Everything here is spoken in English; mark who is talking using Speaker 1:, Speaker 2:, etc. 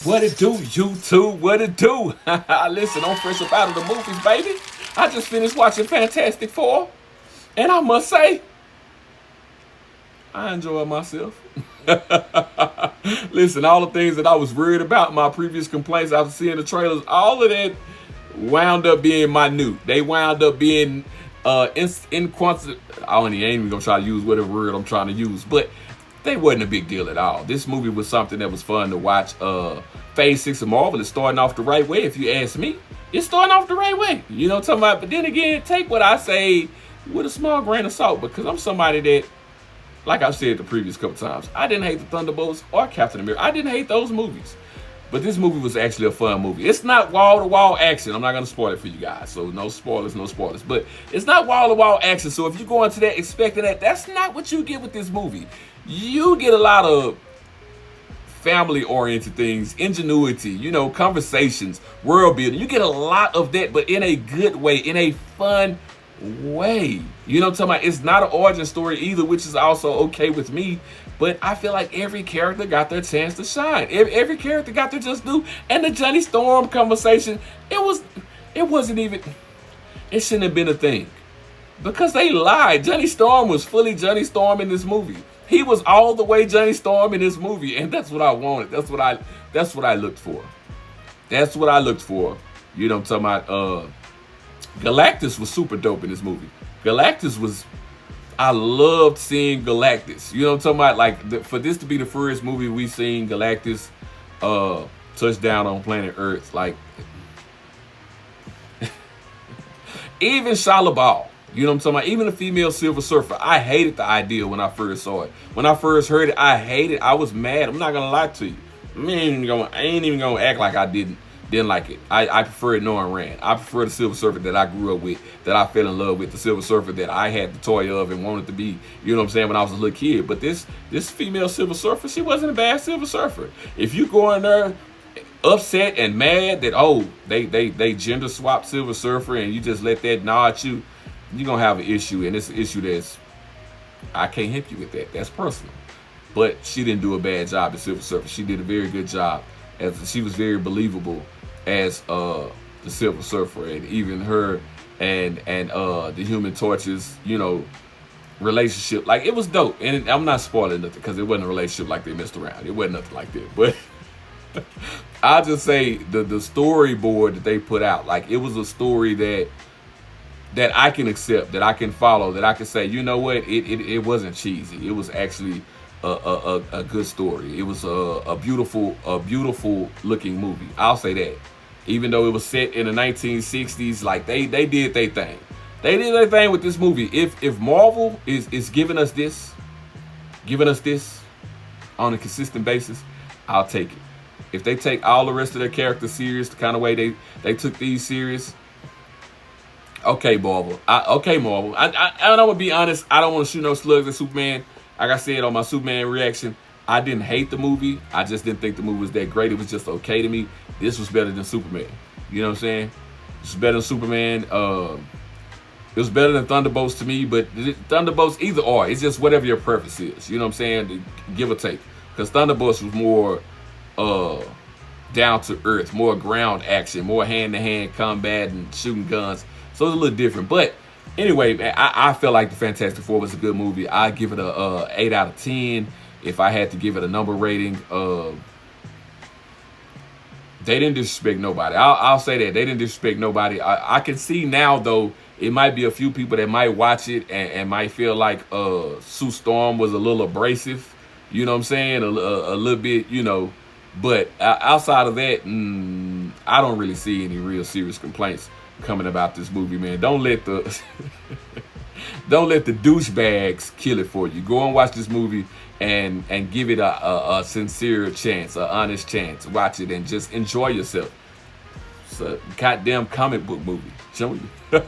Speaker 1: What it do, YouTube? What it do? Listen, I'm fresh up out of the movies, baby. I just finished watching Fantastic Four, and I must say, I enjoyed myself. Listen, all the things that I was worried about, my previous complaints after seeing the trailers, all of that wound up being minute. They wound up being I ain't even gonna try to use whatever word I'm trying to use, but they wasn't a big deal at all. This movie was something that was fun to watch. Phase 6 of Marvel is starting off the right way, if you ask me. It's starting off the right way. You know what I'm talking about? But then again, take what I say with a small grain of salt, because I'm somebody that, like I've said the previous couple times, I didn't hate the Thunderbolts or Captain America. I didn't hate those movies. But this movie was actually a fun movie. It's not wall-to-wall action. I'm not going to spoil it for you guys. So no spoilers, no spoilers. But it's not wall-to-wall action. So if you go into that expecting that, that's not what you get with this movie. You get a lot of family-oriented things, ingenuity, conversations, world building. You get a lot of that, but in a good way, in a fun way. You know what I'm talking about? It's not an origin story either, which is also okay with me. But I feel like every character got their chance to shine. Every character got their just due. And the Johnny Storm conversation, it wasn't even, it shouldn't have been a thing. Because they lied. Johnny Storm was fully Johnny Storm in this movie. He was all the way Johnny Storm in this movie. And that's what I wanted. That's what I looked for. That's what I looked for. You know what I'm talking about? Galactus was super dope in this movie. I loved seeing Galactus. You know what I'm talking about? Like, for this to be the first movie we seen Galactus touch down on planet Earth. Like, even Shia LaBeouf, you know what I'm talking about? Even the female Silver Surfer. I hated the idea when I first saw it. When I first heard it, I hated it. I was mad. I'm not going to lie to you. I ain't even gonna act like I didn't like it. I prefer Norman Rand. I prefer the Silver Surfer that I grew up with, that I fell in love with, the Silver Surfer that I had the toy of and wanted to be, you know what I'm saying, when I was a little kid. But this female Silver Surfer, she wasn't a bad Silver Surfer. If you go in there upset and mad that, they gender swap Silver Surfer and you just let that gnaw at you, you're gonna have an issue, and it's an issue that's, I can't help you with that. That's personal. But she didn't do a bad job as Silver Surfer. She did a very good job. She was very believable as the Silver Surfer, and even her and the Human Torch's, relationship. Like, it was dope. And I'm not spoiling nothing because it wasn't a relationship like they messed around. It wasn't nothing like that. But I'll just say the storyboard that they put out, like, it was a story that I can accept, that I can follow, that I can say, you know what, it wasn't cheesy. It was actually a good story. It was a beautiful looking movie. I'll say that. Even though it was set in the 1960s, like, they did their thing. They did their thing with this movie. If Marvel is giving us this on a consistent basis, I'll take it. If they take all the rest of their characters serious, the kind of way they took these serious, okay, Marvel. Marvel. I'm gonna be honest. I don't want to shoot no slugs at Superman. Like I said on my Superman reaction, I didn't hate the movie. I just didn't think the movie was that great. It was just okay to me. This was better than Superman. You know what I'm saying? This was better than Superman. It was better than Thunderbolts to me, but Thunderbolts either or. It's just whatever your preference is. You know what I'm saying? Give or take. Because Thunderbolts was more down to earth, more ground action, more hand-to-hand combat and shooting guns. So it's a little different. But anyway, man, I felt like the Fantastic Four was a good movie. I give it a 8 out of 10. If I had to give it a number rating, they didn't disrespect nobody. I'll say that. They didn't disrespect nobody. I can see now, though, it might be a few people that might watch it and might feel like Sue Storm was a little abrasive. You know what I'm saying? A little bit, But outside of that, I don't really see any real serious complaints coming about this movie, man. Don't let the douchebags kill it for you. Go and watch this movie and give it a sincere chance, an honest chance. Watch it and just enjoy yourself. It's a goddamn comic book movie. Showing you.